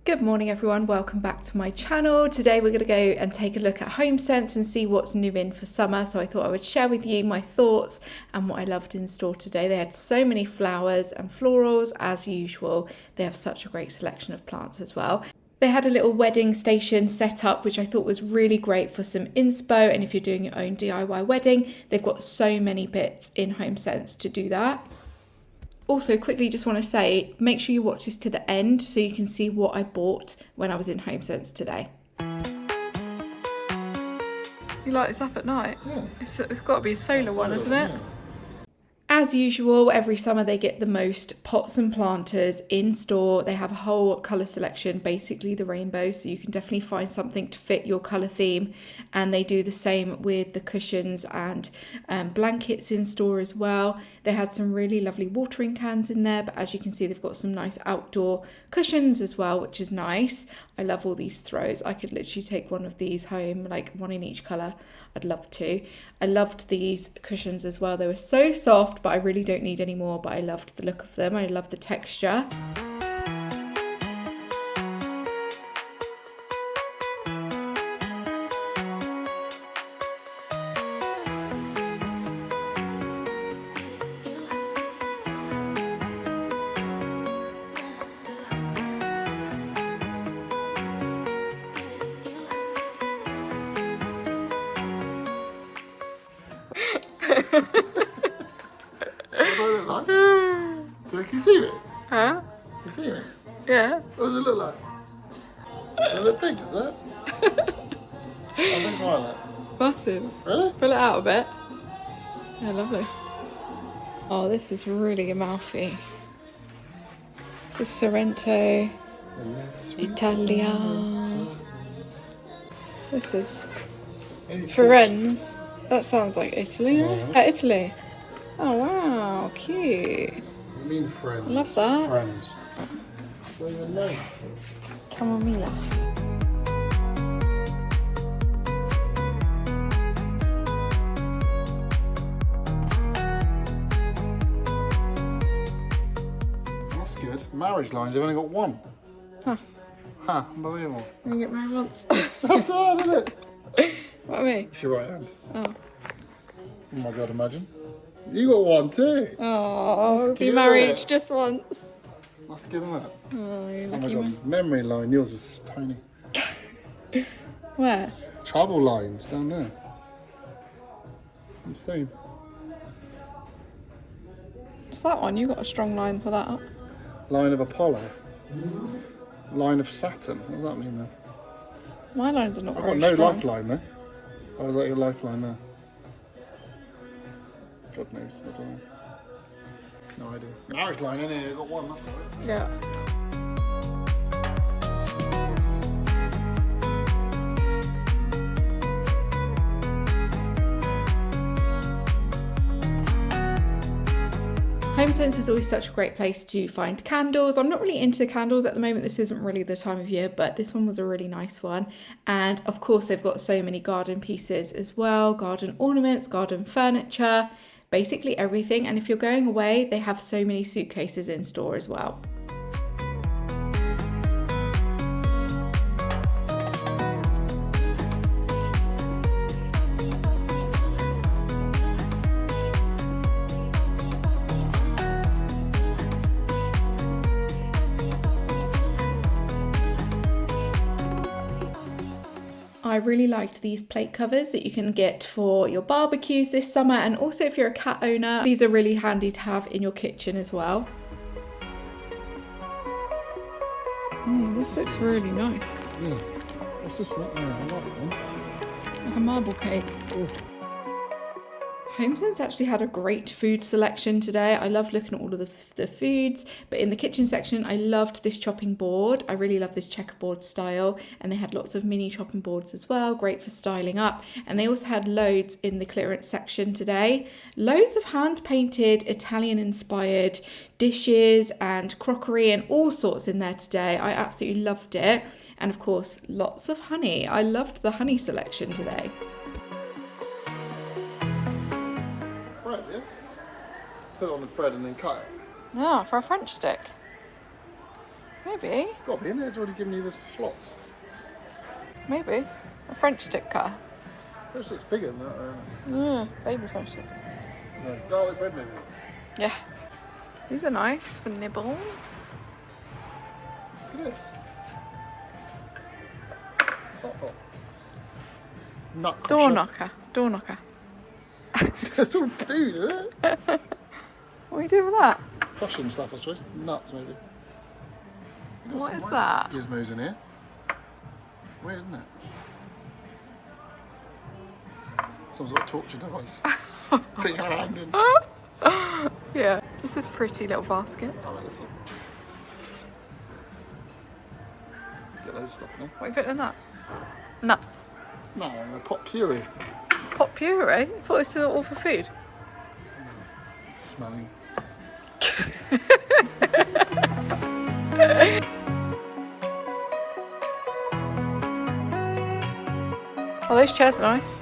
Good morning everyone, welcome back to my channel. Today we're going to go and take a look at Homesense and see what's new in for summer. So I thought I would share with you my thoughts and what I loved in store today. They had so many flowers and florals as usual. They have such a great selection of plants as well. They had a little wedding station set up, which I thought was really great for some inspo. And if you're doing your own DIY wedding, they've got so many bits in Homesense to do that. Also, quickly just want to say, make sure you watch this to the end so you can see what I bought when I was in Homesense today. You light this up at night? Yeah. It's got to be a solar one, isn't it? Yeah. As usual, every summer they get the most pots and planters in store. They have a whole colour selection, basically the rainbow, so you can definitely find something to fit your colour theme. And they do the same with the cushions and blankets in store as well. They had some really lovely watering cans in there, but as you can see, they've got some nice outdoor cushions as well, which is nice. I love all these throws. I could literally take one of these home, like one in each colour. I'd love to. I loved these cushions as well. They were so soft, but I really don't need any more, but I loved the look of them. I love the texture. What do I look like? Can you see it? Huh? You see it? Yeah. What does it look like? Does it look big, does it? How big's mine look? Massive. Really? Pull it out a bit. Yeah, lovely. Oh, this is really mouthy. This is Sorrento, Italia. This is Firenze. That sounds like Italy. Yeah. Italy. Oh wow, cute. You mean friends? Love that. Friends. What do you know? Camomilla. That's good. Marriage lines, they've only got one. Huh. Huh, unbelievable. You get married once. That's hard, isn't it? What are we? It's your right hand. Oh. Oh my god, imagine. You got one too. Oh, That's be cute, married isn't it? just once. That's good, isn't it? Oh, you Oh my lucky man. god, memory line, yours is tiny. Where? Travel lines down there. Insane. What's that one? You got a strong line for that. Line of Apollo. Line of Saturn. What does that mean then? My lines are not I've very got no strong. lifeline there. How was that your lifeline there? God knows, I don't know. No idea. Marriage line, innit? I've got one, that's all right. Yeah. Homesense is always such a great place to find candles. I'm not really into candles at the moment. This isn't really the time of year, but this one was a really nice one. And of course, they've got so many garden pieces as well, garden ornaments, garden furniture, basically everything. And if you're going away, they have so many suitcases in store as well. I really liked these plate covers that you can get for your barbecues this summer, and also if you're a cat owner, these are really handy to have in your kitchen as well. This looks really nice. Yeah. What's this one? Oh, I like that one. Like a marble cake. Oof. Homesense actually had a great food selection today. I love looking at all of the foods, but in the kitchen section, I loved this chopping board. I really love this checkerboard style, and they had lots of mini chopping boards as well, great for styling up. And they also had loads in the clearance section today. Loads of hand-painted, Italian-inspired dishes and crockery and all sorts in there today. I absolutely loved it. And of course, lots of honey. I loved the honey selection today. Bread, yeah? Put it on the bread and then cut it. Ah, for a French stick. Maybe. It's got to be in there. It's already given you the slots. Maybe. A French stick car. French stick's bigger than that. Baby French stick. No, garlic bread maybe. Yeah. These are nice for nibbles. Look at this. What's that for? Nut crusher. Door knocker. Door knocker. That's all food, isn't it? What are you doing with that? Crushing stuff, I suppose. Nuts, maybe. What is that? Gizmos in here. Weird, isn't it? Some sort of torture device. Put your hand in. Yeah. This is a pretty little basket. I like this one. Get those stuff in there. What are you putting in that? Nuts. No, a pot puree. Pot puree? I thought this was all for food. Smelling. Oh, those chairs are nice.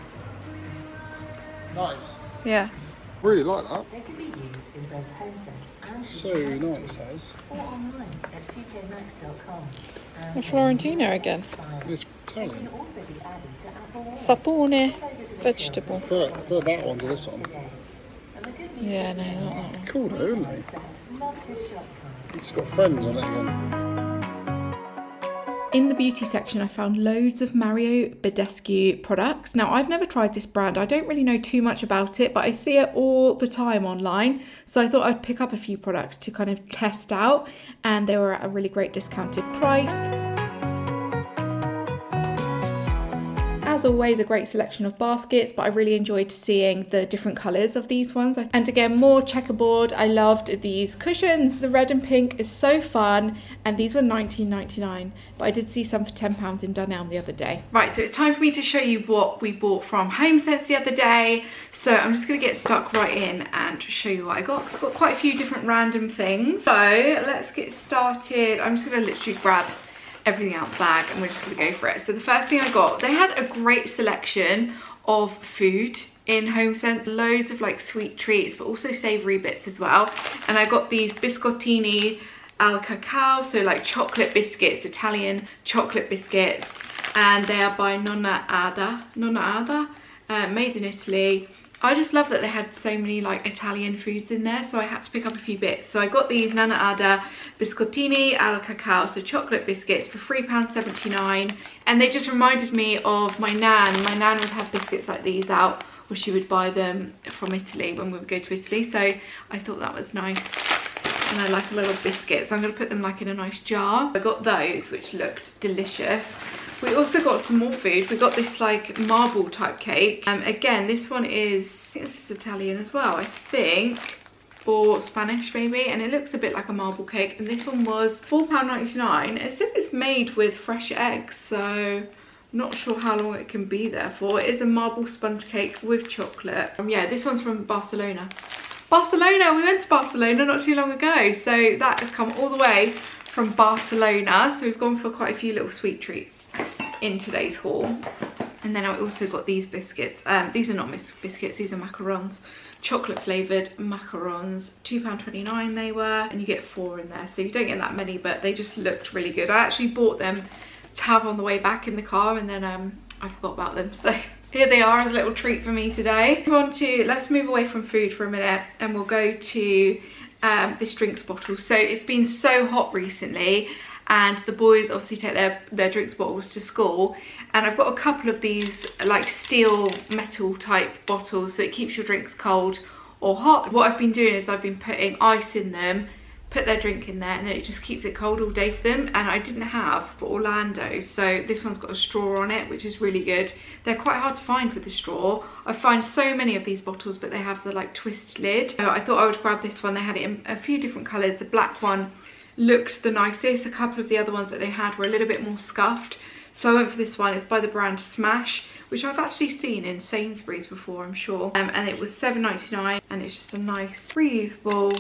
Nice. Yeah. Really like that. They can be used in both Homesense and So nice, those. or online at tkmax.com. The Florentina again. It's They Italian. can also be added to Apple Watch. Sapone. Vegetable. Prefer that one to this one. Today. And the good news Yeah, is no, not that one. Cool though, isn't it? that love to shop cards. It's got friends on it again. In the beauty section, I found loads of Mario Badescu products. Now, I've never tried this brand. I don't really know too much about it, but I see it all the time online. So I thought I'd pick up a few products to kind of test out, and they were at a really great discounted price. As always, a great selection of baskets, but I really enjoyed seeing the different colours of these ones. And again, more checkerboard. I loved these cushions. The red and pink is so fun, and these were $19.99, but I did see some for £10 in Dunelm the other day. Right, so it's time for me to show you what we bought from Homesense the other day. So I'm just going to get stuck right in and show you what I got. I've got quite a few different random things. So let's get started. I'm just going to literally grab everything out the bag and we're just gonna go for it. So the first thing I got, they had a great selection of food in Homesense, loads of like sweet treats but also savoury bits as well. And I got these biscottini al cacao, so like chocolate biscuits, Italian chocolate biscuits, and they are by Nonna Ada, made in Italy. I just love that they had so many like Italian foods in there, so I had to pick up a few bits. So I got these Nonna Ada biscottini al cacao, so chocolate biscuits for £3.79, and they just reminded me of my nan. My nan would have biscuits like these out, or she would buy them from Italy when we would go to Italy, so I thought that was nice. And I like a little biscuit, so I'm going to put them like in a nice jar. I got those, which looked delicious. We also got some more food. We got this like marble type cake. Again, this one is, I think this is Italian as well, I think, or Spanish maybe, and it looks a bit like a marble cake. And this one was £4.99. As if it's made with fresh eggs, so I'm not sure how long it can be there for. It is a marble sponge cake with chocolate. Yeah, this one's from Barcelona. We went to Barcelona not too long ago, so that has come all the way from Barcelona. So we've gone for quite a few little sweet treats in today's haul. And then I also got these biscuits. These are not biscuits, these are macarons, chocolate flavoured macarons. £2.29 they were, and you get 4 in there, so you don't get that many, but they just looked really good. I actually bought them to have on the way back in the car, and then I forgot about them, so here they are as a little treat for me today. Let's move away from food for a minute, and we'll go to this drinks bottle. So it's been so hot recently, and the boys obviously take their drinks bottles to school, and I've got a couple of these like steel metal type bottles, so it keeps your drinks cold or hot. What I've been doing is I've been putting ice in them, put their drink in there, and then it just keeps it cold all day for them. And I didn't have for Orlando, so this one's got a straw on it, which is really good. They're quite hard to find with the straw. I find so many of these bottles, but they have the like twist lid. So I thought I would grab this one. They had it in a few different colours. The black one looked the nicest. A couple of the other ones that they had were a little bit more scuffed, so I went for this one. It's by the brand Smash, which I've actually seen in Sainsbury's before, I'm sure. And it was $7.99, and it's just a nice reusable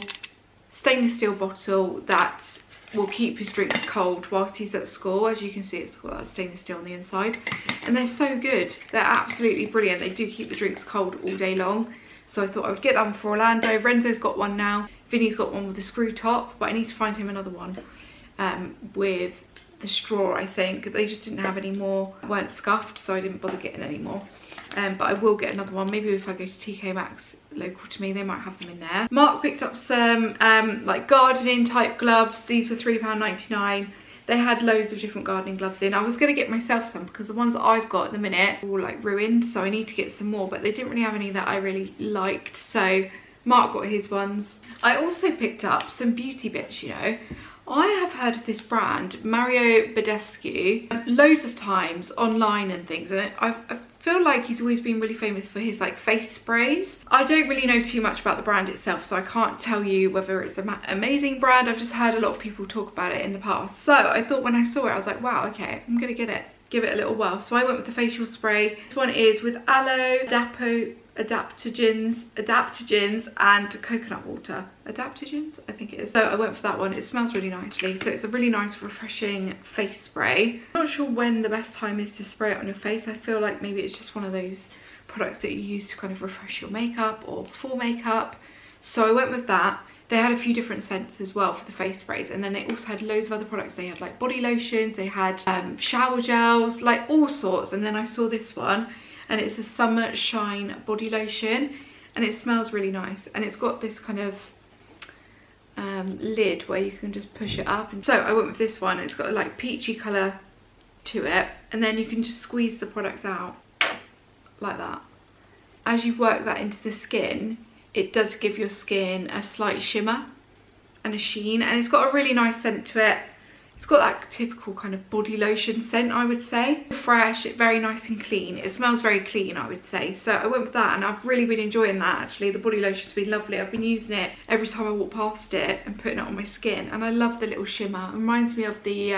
stainless steel bottle that will keep his drinks cold whilst he's at school. As you can see, it's got that stainless steel on the inside, and they're so good. They're absolutely brilliant. They do keep the drinks cold all day long, so I thought I would get that one for Orlando. Renzo's got one now. Vinny's got one with a screw top, but I need to find him another one. with the straw. I think they just didn't have any more, weren't scuffed, so I didn't bother getting any more. But I will get another one. Maybe if I go to TK Maxx local to me, they might have them in there. Mark picked up some like gardening type gloves. These were £3.99. They had loads of different gardening gloves in. I was going to get myself some because the ones that I've got at the minute are all like ruined, so I need to get some more, but they didn't really have any that I really liked, so Mark got his ones. I also picked up some beauty bits, you know. I have heard of this brand, Mario Badescu, loads of times online and things, and I feel like he's always been really famous for his like face sprays. I don't really know too much about the brand itself, so I can't tell you whether it's an amazing brand. I've just heard a lot of people talk about it in the past. So I thought when I saw it, I was like, wow, okay, I'm gonna get it. Give it a little whirl. So I went with the facial spray. This one is with aloe, adaptogens and coconut water. Adaptogens, I think it is. So I went for that one. It smells really nicely. So it's a really nice refreshing face spray. I'm not sure when the best time is to spray it on your face. I feel like maybe it's just one of those products that you use to kind of refresh your makeup or before makeup. So I went with that. They had a few different scents as well for the face sprays, and then they also had loads of other products. They had like body lotions, they had shower gels, like all sorts. And then I saw this one, and it's a Summer Shine body lotion, and it smells really nice, and it's got this kind of lid where you can just push it up. And so I went with this one. It's got a like peachy colour to it, and then you can just squeeze the products out like that. As you work that into the skin, it does give your skin a slight shimmer and a sheen, and it's got a really nice scent to it. It's got that typical kind of body lotion scent, I would say. Fresh, very nice and clean. It smells very clean, I would say. So I went with that, and I've really been enjoying that actually. The body lotion's been lovely. I've been using it every time I walk past it and putting it on my skin, and I love the little shimmer. It reminds me of the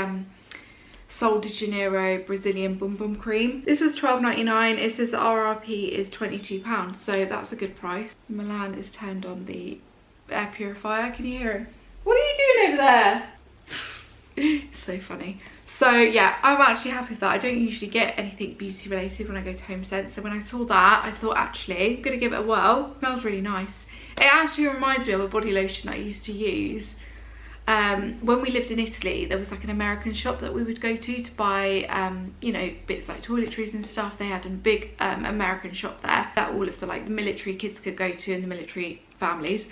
Sol de Janeiro Brazilian Boom Boom Cream. This was £12.99. It says RRP is £22, so that's a good price. Milan is turned on the air purifier. Can you hear him? What are you doing over there? So funny. So yeah, I'm actually happy with that. I don't usually get anything beauty related when I go to Homesense, so when I saw that, I thought actually I'm gonna give it a whirl. It smells really nice. It actually reminds me of a body lotion that I used to use when we lived in Italy. There was like an American shop that we would go to buy you know, bits like toiletries and stuff. They had a big American shop there that all of the like the military kids could go to, and the military families.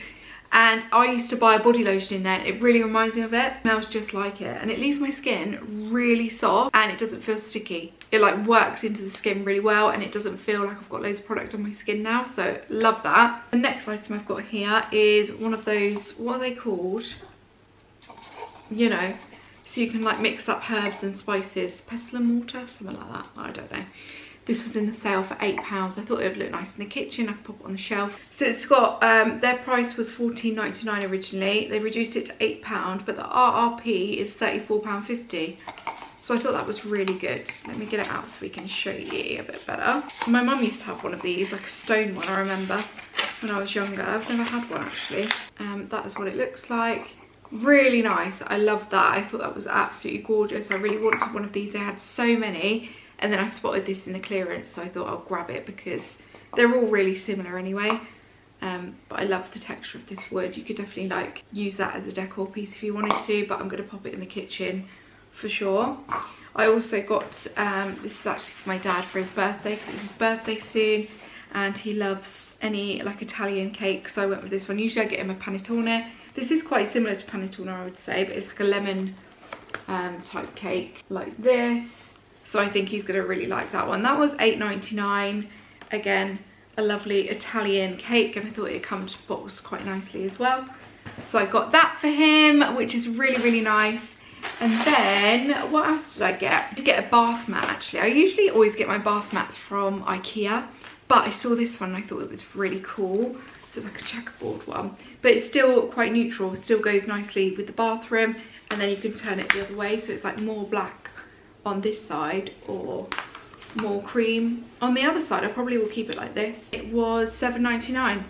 And I used to buy a body lotion in there, and it really reminds me of it. It smells just like it, and it leaves my skin really soft, and it doesn't feel sticky. It like works into the skin really well, and it doesn't feel like I've got loads of product on my skin now, so love that. The next item I've got here is one of those, what are they called? You know, so you can like mix up herbs and spices, pestle and mortar, something like that, I don't know. This was in the sale for £8. I thought it would look nice in the kitchen. I could pop it on the shelf. So it's got, their price was £14.99 originally. They reduced it to £8, but the RRP is £34.50. So I thought that was really good. Let me get it out so we can show you a bit better. My mum used to have one of these, like a stone one, I remember, when I was younger. I've never had one actually. That is what it looks like. Really nice. I love that. I thought that was absolutely gorgeous. I really wanted one of these. They had so many. And then I spotted this in the clearance, so I thought I'll grab it because they're all really similar anyway. But I love the texture of this wood. You could definitely like use that as a decor piece if you wanted to, but I'm going to pop it in the kitchen for sure. I also got, this is actually for my dad for his birthday, because it's his birthday soon, and he loves any like Italian cake, so I went with this one. Usually I get him a panettone. This is quite similar to panettone, I would say, but it's like a lemon type cake like this. So I think he's going to really like that one. That was £8.99. Again, a lovely Italian cake, and I thought it comes boxed quite nicely as well. So I got that for him, which is really, really nice. And then, what else did I get? I did get a bath mat, actually. I usually always get my bath mats from IKEA, but I saw this one and I thought it was really cool. So it's like a checkerboard one, but it's still quite neutral. It still goes nicely with the bathroom, and then you can turn it the other way, so it's like more black on this side or more cream on the other side. I probably will keep it like this. It was £7.99.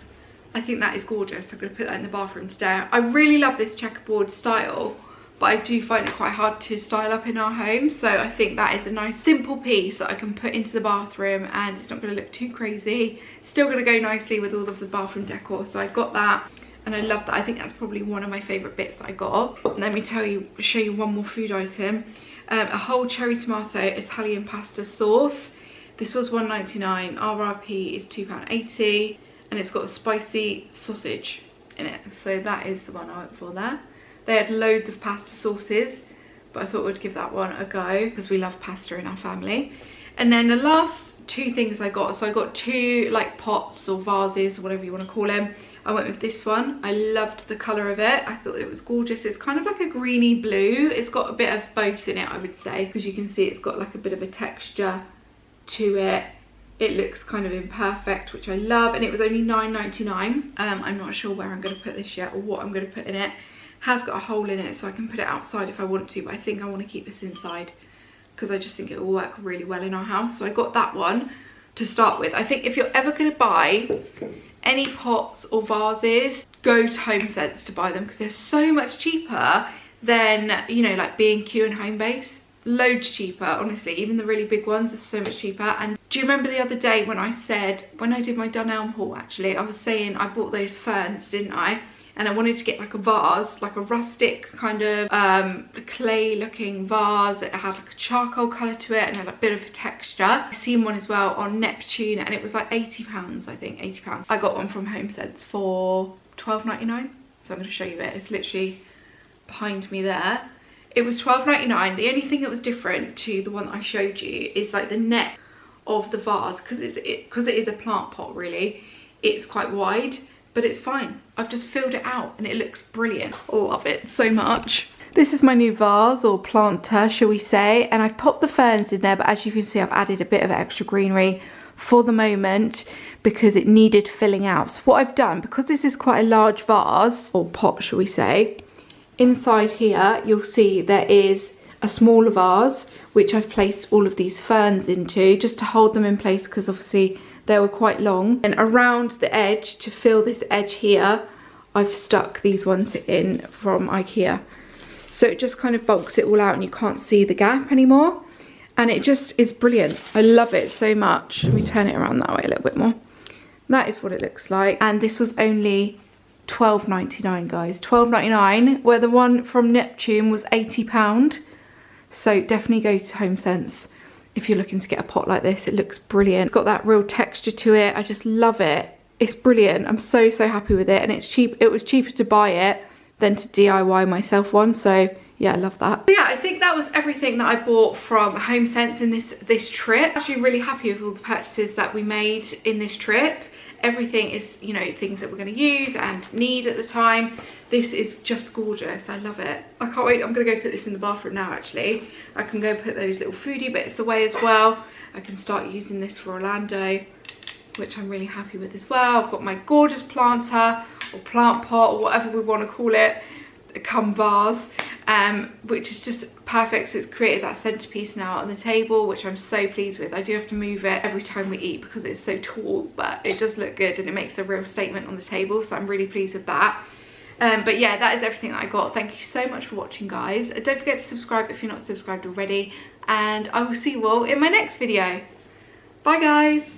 I think that is gorgeous. I'm going to put that in the bathroom today. I really love this checkerboard style, but I do find it quite hard to style up in our home, so I think that is a nice simple piece that I can put into the bathroom, and it's not going to look too crazy. It's still going to go nicely with all of the bathroom decor, so I got that. and I love that. I think that's probably one of my favourite bits that I got. Let me show you one more food item. A whole cherry tomato Italian pasta sauce. This was £1.99, RRP is £2.80, and it's got a spicy sausage in it. So that is the one I went for there. They had loads of pasta sauces, but I thought we'd give that one a go because we love pasta in our family. And then the last two things I got, so I got two like pots or vases or whatever you want to call them. I went with this one. I loved the colour of it. I thought it was gorgeous. It's kind of like a greeny blue. It's got a bit of both in it, I would say, because you can see it's got like a bit of a texture to it. It looks kind of imperfect, which I love, and it was only £9.99. I'm not sure where I'm going to put this yet or what I'm going to put in it. Has got a hole in it, so I can put it outside if I want to, but I think I want to keep this inside because I just think it will work really well in our house. So I got that one to start with. I think if you're ever going to buy any pots or vases, go to Homesense to buy them because they're so much cheaper than, you know, like B&Q and Homebase. Loads cheaper, honestly. Even the really big ones are so much cheaper. And do you remember the other day when I said, when I did my Dunelm haul actually, I was saying I bought those ferns, didn't I? And I wanted to get like a vase, like a rustic kind of clay looking vase. It had like a charcoal colour to it and had a bit of a texture. I've seen one as well on Neptune and it was like £80, I think, £80. I got one from Homesense for £12.99. So I'm going to show you it. It's literally behind me there. It was £12.99. The only thing that was different to the one that I showed you is like the neck of the vase, because it is a plant pot really. It's quite wide, but it's fine. I've just filled it out and it looks brilliant. I love it so much. This is my new vase or planter, shall we say, and I've popped the ferns in there, but as you can see I've added a bit of extra greenery for the moment because it needed filling out. So what I've done, because this is quite a large vase or pot, shall we say, inside here you'll see there is a smaller vase which I've placed all of these ferns into just to hold them in place because obviously they were quite long. And around the edge, to fill this edge here, I've stuck these ones in from IKEA. So it just kind of bulks it all out and you can't see the gap anymore. And it just is brilliant. I love it so much. Let me turn it around that way a little bit more. That is what it looks like. And this was only £12.99, guys. £12.99, where the one from Neptune was £80. So definitely go to Homesense if you're looking to get a pot like this. It looks brilliant. It's got that real texture to it. I just love it. It's brilliant. I'm so happy with it, and it's cheap. It was cheaper to buy it than to DIY myself one. So yeah, I love that. So yeah, I think that was everything that I bought from Homesense in this trip. I'm actually really happy with all the purchases that we made in this trip. Everything is, you know, things that we're going to use and need at the time. This is just gorgeous. I love it. I can't wait. I'm going to go put this in the bathroom now, actually. I can go put those little foodie bits away as well. I can start using this for Orlando, which I'm really happy with as well. I've got my gorgeous planter or plant pot or whatever we want to call it, come vase, which is just perfect. So it's created that centerpiece now on the table, which I'm so pleased with. I do have to move it every time we eat because it's so tall, but it does look good and it makes a real statement on the table. So I'm really pleased with that. But yeah, that is everything that I got. Thank you so much for watching, guys. Don't forget to subscribe if you're not subscribed already, and I will see you all in my next video. Bye, guys.